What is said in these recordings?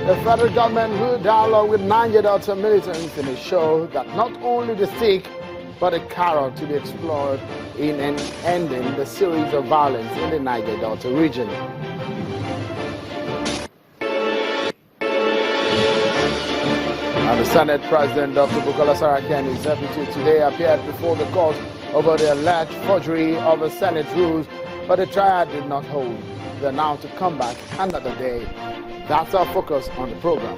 The federal government will dialogue with Niger Delta militants in a show that not only the stick, but a carrot to be explored in ending the series of violence in the Niger Delta region. And the Senate President Dr. Bukola Saraki and his deputy today appeared before the court over the alleged forgery of the Senate rules, but the trial did not hold. They're now to come back another day. That's our focus on the program.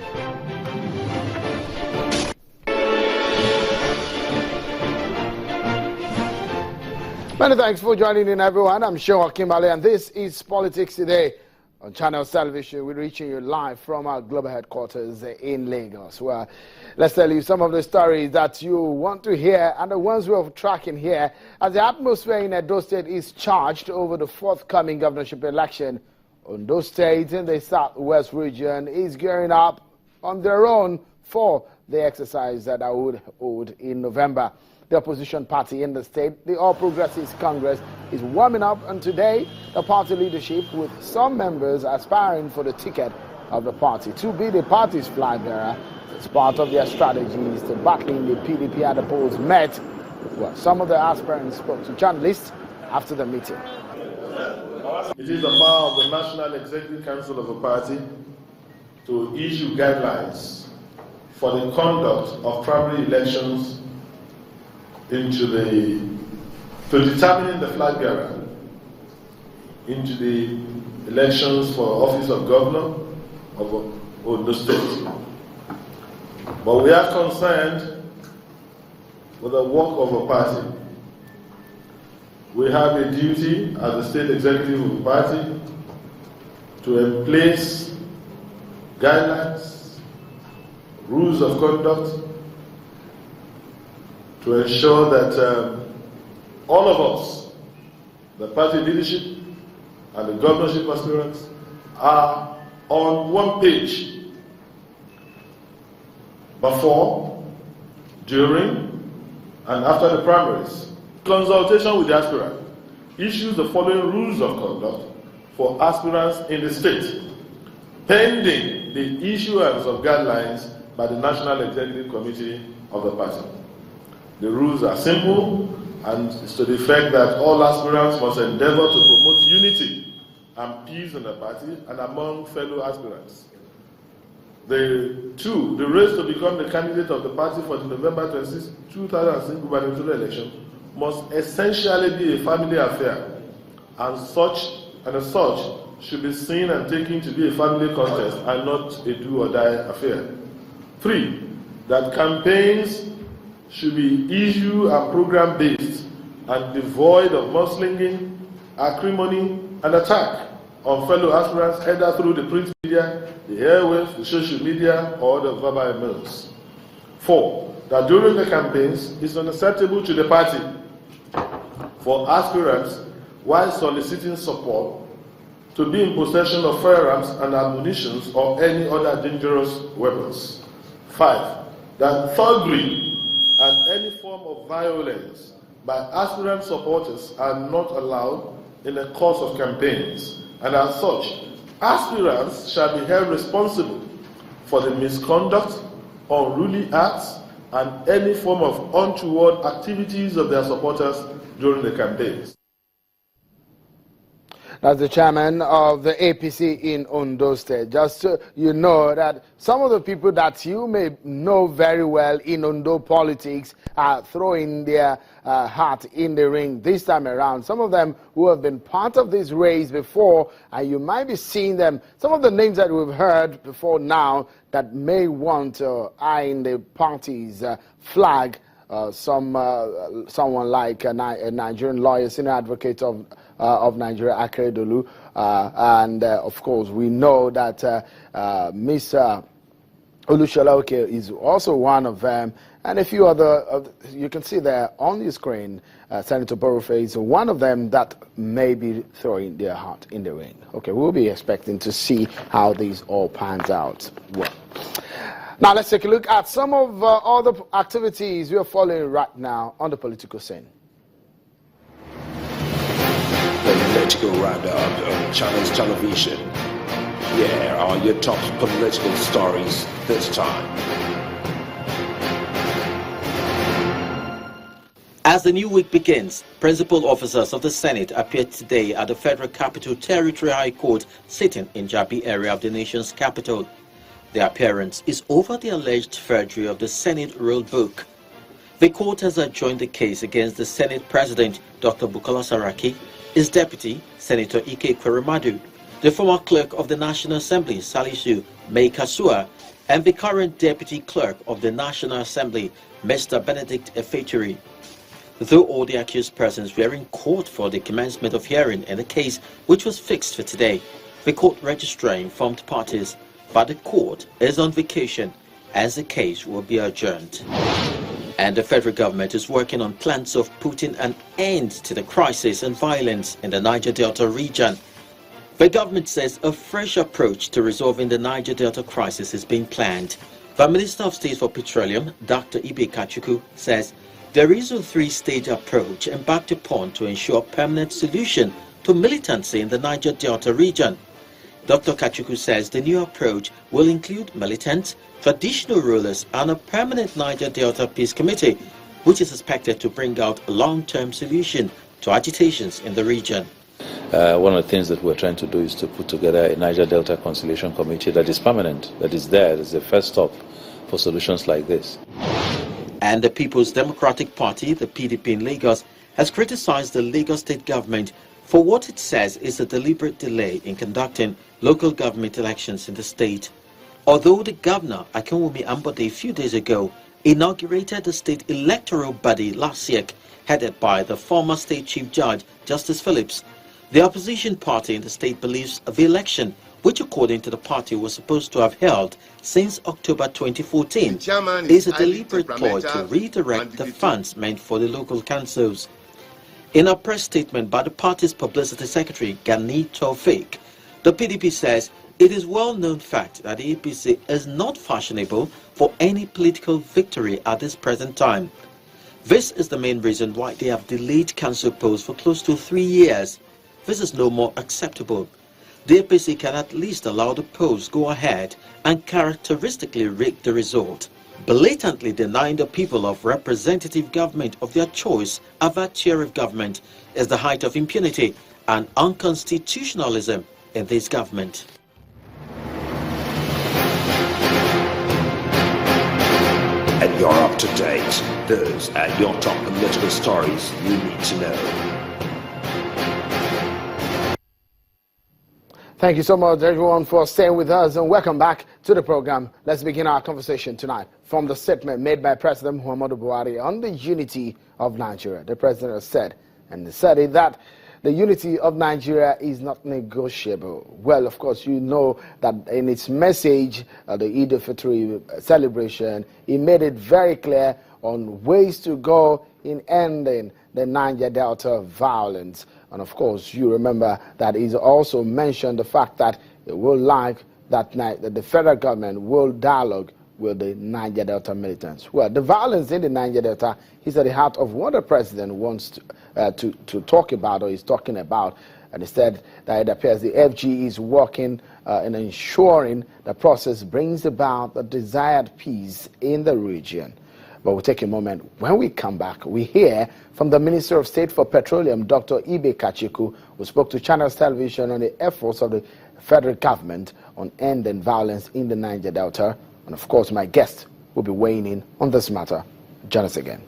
Many thanks for joining in, everyone. I'm Sean Kimbale, and this is Politics Today on Channels Television. We're reaching you live from our global headquarters in Lagos, where let's tell you some of the stories that you want to hear and the ones we're tracking here as the atmosphere in Edo State is charged over the forthcoming governorship election. Ondo State in the southwest region is gearing up on their own for the exercise that I would hold in November. The opposition party in the state, the All Progressives Congress, is warming up, and today the party leadership, with some members aspiring for the ticket of the party to be the party's flag bearer, as part of their strategies to battling the PDP at the polls, met. Well, some of the aspirants spoke to journalists after the meeting. It is the power of the National Executive Council of the party to issue guidelines for the conduct of primary elections to determining the flag bearer into the elections for office of governor of Ondo State. But we are concerned with the work of a party. We have a duty as the state executive of the party to place guidelines, rules of conduct, to ensure that all of us, the party leadership and the governorship aspirants, are on one page before, during, and after the primaries. Consultation with the aspirant issues the following rules of conduct for aspirants in the state, pending the issuance of guidelines by the National Executive Committee of the party. The rules are simple, and it's to the effect that all aspirants must endeavor to promote unity and peace in the party and among fellow aspirants. The race to become the candidate of the party for the November 26, 2006 gubernatorial election must essentially be a family affair, and as such should be seen and taken to be a family contest and not a do-or-die affair. 3, that campaigns should be issue and program based and devoid of mudslinging, acrimony, and attack on fellow aspirants either through the print media, the airwaves, the social media, or the verbal emails. 4, that during the campaigns it's unacceptable to the party for aspirants, while soliciting support, to be in possession of firearms and ammunition or any other dangerous weapons. 5, that thuggery and any form of violence by aspirant supporters are not allowed in the course of campaigns, and as such, aspirants shall be held responsible for the misconduct, unruly acts, and any form of untoward activities of their supporters during the campaigns. That's the chairman of the APC in Ondo State. Just so you know that some of the people that you may know very well in Ondo politics are throwing their hat in the ring this time around. Some of them who have been part of this race before, and you might be seeing them. Some of the names that we've heard before now that may want to eye in the party's flag. Someone like a Nigerian lawyer, senior advocate of Nigeria, Akeredolu, and of course we know that Ms. Olushola Oke is also one of them, and a few other. You can see there on the screen, Senator Borofe is one of them that may be throwing their hat in the ring. Okay, we'll be expecting to see how these all pans out. Well, now let's take a look at some of other activities we are following right now on the political scene. The political roundup on Channels Television. Here are your top political stories this time. As the new week begins, principal officers of the Senate appeared today at the Federal Capital Territory High Court sitting in Jabi area of the nation's capital. Their appearance is over the alleged forgery of the Senate rule book. The court has adjourned the case against the Senate President, Dr. Bukola Saraki, his deputy, Senator Ike Kwerimadu, the former clerk of the National Assembly, Salisu Meikasua, and the current deputy clerk of the National Assembly, Mr. Benedict Efeturi. Though all the accused persons were in court for the commencement of hearing in the case, which was fixed for today, the court registrar informed parties, but the court is on vacation as the case will be adjourned. And the federal government is working on plans of putting an end to the crisis and violence in the Niger Delta region. The government says a fresh approach to resolving the Niger Delta crisis is being planned. The Minister of State for Petroleum, Dr. Ibe Kachuku, says there is a three-stage approach embarked upon to ensure a permanent solution to militancy in the Niger Delta region. Dr. Kachuku says the new approach will include militants, traditional rulers, and a permanent Niger Delta Peace Committee, which is expected to bring out a long-term solution to agitations in the region. One of the things that we're trying to do is to put together a Niger Delta Conciliation Committee that is permanent, that is there as the first stop for solutions like this. And the People's Democratic Party, the PDP in Lagos, has criticized the Lagos state government for what it says is a deliberate delay in conducting local government elections in the state. Although the governor, Akinwumi Ambode, a few days ago inaugurated the state electoral body last year, headed by the former state chief judge, Justice Phillips, the opposition party in the state believes the election, which according to the party was supposed to have held since October 2014, is a deliberate ploy to redirect the funds meant for the local councils. In a press statement by the party's publicity secretary, Gani Taufik, the PDP says it is well-known fact that the APC is not fashionable for any political victory at this present time. This is the main reason why they have delayed council polls for close to 3 years. This is no more acceptable. The APC can at least allow the polls go ahead and characteristically rig the result, blatantly denying the people of representative government of their choice of that tier of government is the height of impunity and unconstitutionalism in this government. And you're up to date. Those are your top political stories you need to know. Thank you so much, everyone, for staying with us, and welcome back to the program. Let's begin our conversation tonight from the statement made by President Muhammadu Buhari on the unity of Nigeria. The president has said, and he said it, that the unity of Nigeria is not negotiable. Well, of course, you know that in its message, the Eid al-Fitr celebration, he made it very clear on ways to go in ending the Niger Delta violence. And of course, you remember that he's also mentioned the fact that it will like that the federal government will dialogue with the Niger Delta militants. Well, the violence in the Niger Delta is at the heart of what the president wants to talk about, or is talking about. And he said that it appears the FG is working in ensuring the process brings about the desired peace in the region. But we'll take a moment. When we come back, we hear from the Minister of State for Petroleum, Dr. Ibe Kachuku, who spoke to Channels Television on the efforts of the federal government on ending violence in the Niger Delta. And of course, my guest will be weighing in on this matter. Join us again.